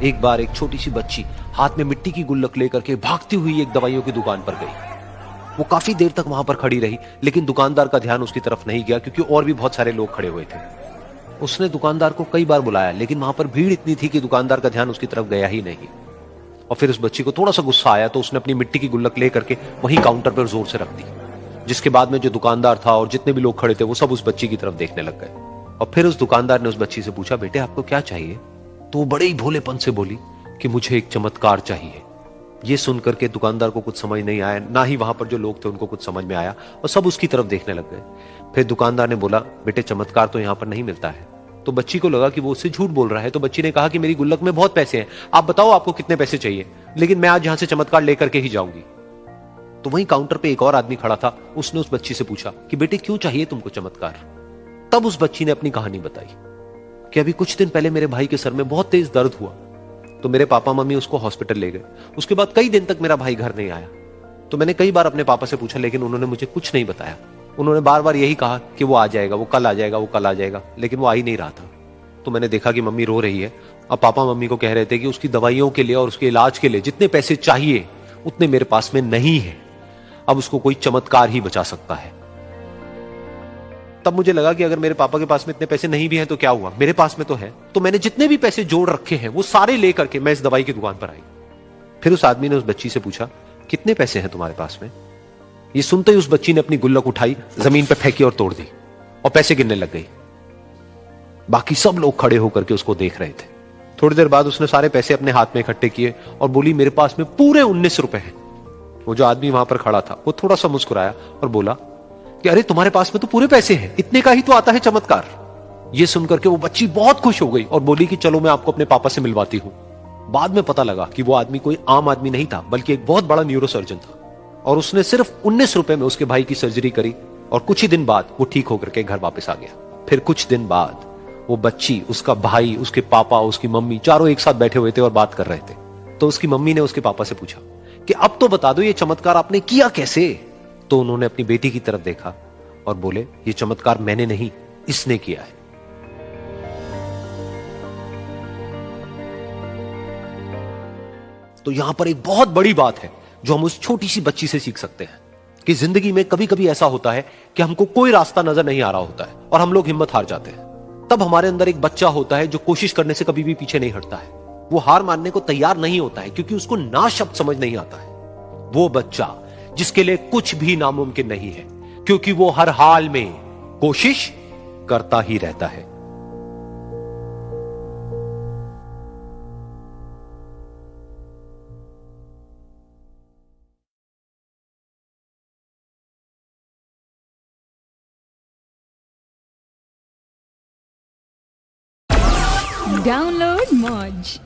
एक बार एक छोटी सी बच्ची हाथ में मिट्टी की गुल्लक लेकर के भागती हुई एक दवाइयों की दुकान पर गई। वो काफी देर तक वहां पर खड़ी रही, लेकिन दुकानदार का ध्यान उसकी तरफ नहीं गया क्योंकि और भी बहुत सारे लोग खड़े हुए थे। उसने दुकानदार को कई बार बुलाया, लेकिन वहां पर भीड़ इतनी थी कि दुकानदार का ध्यान उसकी तरफ गया ही नहीं। और फिर उस बच्ची को थोड़ा सा गुस्सा आया तो उसने अपनी मिट्टी की गुल्लक लेकर के वहीं काउंटर पर जोर से रख दी, जिसके बाद में जो दुकानदार था और जितने भी लोग खड़े थे वो सब उस बच्ची की तरफ देखने लग गए। और फिर उस दुकानदार ने उस बच्ची से पूछा, बेटे आपको क्या चाहिए? तो वो बड़े ही भोलेपन से बोली कि मुझे एक चमत्कार चाहिए। ये सुनकर के दुकानदार को कुछ समझ नहीं आया, ना ही वहां पर जो लोग थे उनको कुछ समझ में आया, और सब उसकी तरफ देखने लग गए। फिर दुकानदार ने बोला, बेटे चमत्कार तो यहां पर नहीं मिलता है। तो बच्ची को लगा कि वो उससे झूठ बोल रहा है, तो बच्ची ने कहा कि मेरी गुल्लक में बहुत पैसे हैं, आप बताओ आपको कितने पैसे चाहिए, लेकिन मैं आज यहां से चमत्कार लेकर के ही जाऊंगी। तो वहीं काउंटर पे एक और आदमी खड़ा था, उसने उस बच्ची से पूछा कि बेटे क्यों चाहिए तुमको चमत्कार? तब उस बच्ची ने अपनी कहानी बताई कि अभी कुछ दिन पहले मेरे भाई के सर में बहुत तेज दर्द हुआ, तो मेरे पापा मम्मी उसको हॉस्पिटल ले गए। उसके बाद कई दिन तक मेरा भाई घर नहीं आया। तो मैंने कई बार अपने पापा से पूछा, लेकिन उन्होंने मुझे कुछ नहीं बताया। उन्होंने बार बार यही कहा कि वो आ जाएगा, वो कल आ जाएगा, वो कल आ जाएगा, लेकिन वो आ ही नहीं रहा था। तो मैंने देखा कि मम्मी रो रही है। अब पापा मम्मी को कह रहे थे कि उसकी दवाइयों के लिए और उसके इलाज के लिए जितने पैसे चाहिए उतने मेरे पास में नहीं है, अब उसको कोई चमत्कार ही बचा सकता है। तब मुझे लगा कि अगर मेरे पापा के पास में इतने पैसे नहीं भी हैं तो क्या हुआ, मेरे पास में तो है। तो मैंने जितने भी पैसे जोड़ रखे हैं वो सारे लेकर के मैं इस दवाई की दुकान पर आई। फिर उस आदमी ने उस बच्ची से पूछा, कितने पैसे हैं तुम्हारे पास में? ये सुनते ही उस बच्ची ने अपनी गुल्लक उठाई, जमीन पर फेंकी और तोड़ दी और पैसे गिनने लग गई। बाकी सब लोग खड़े होकर के उसको देख रहे थे। थोड़ी देर बाद उसने सारे पैसे अपने हाथ में इकट्ठे किए और बोली, मेरे पास में पूरे 19 रुपए हैं। वो जो आदमी वहां पर खड़ा था वो थोड़ा सा मुस्कुराया और बोला कि अरे तुम्हारे पास में तो पूरे पैसे हैं, इतने का ही तो आता है चमत्कार। ये सुनकर के वो बच्ची बहुत खुश हो गई और बोली कि चलो मैं आपको अपने पापा से मिलवाती हूं। बाद में पता लगा कि वो आदमी कोई आम आदमी नहीं था, बल्कि एक बहुत बड़ा न्यूरोसर्जन था, और उसने सिर्फ 19 रुपए में उसके भाई की सर्जरी करी और कुछ ही दिन बाद वो ठीक होकर के घर वापस आ गया। फिर कुछ दिन बाद वो बच्ची, उसका भाई, उसके पापा, उसकी मम्मी चारों एक साथ बैठे हुए थे और बात कर रहे थे। तो उसकी मम्मी ने उसके पापा से पूछा कि अब तो बता दो ये चमत्कार आपने किया कैसे? तो उन्होंने अपनी बेटी की तरफ देखा और बोले, ये चमत्कार मैंने नहीं, इसने किया है। तो यहां पर एक बहुत बड़ी बात है जो हम उस छोटी सी बच्ची से सीख सकते हैं कि जिंदगी में कभी कभी ऐसा होता है कि हमको कोई रास्ता नजर नहीं आ रहा होता है और हम लोग हिम्मत हार जाते हैं। तब हमारे अंदर एक बच्चा होता है जो कोशिश करने से कभी भी पीछे नहीं हटता है। वो हार मानने को तैयार नहीं होता है क्योंकि उसको ना शब्द समझ नहीं आता है। वो बच्चा जिसके लिए कुछ भी नामुमकिन नहीं है, क्योंकि वो हर हाल में कोशिश करता ही रहता है। Download Moj.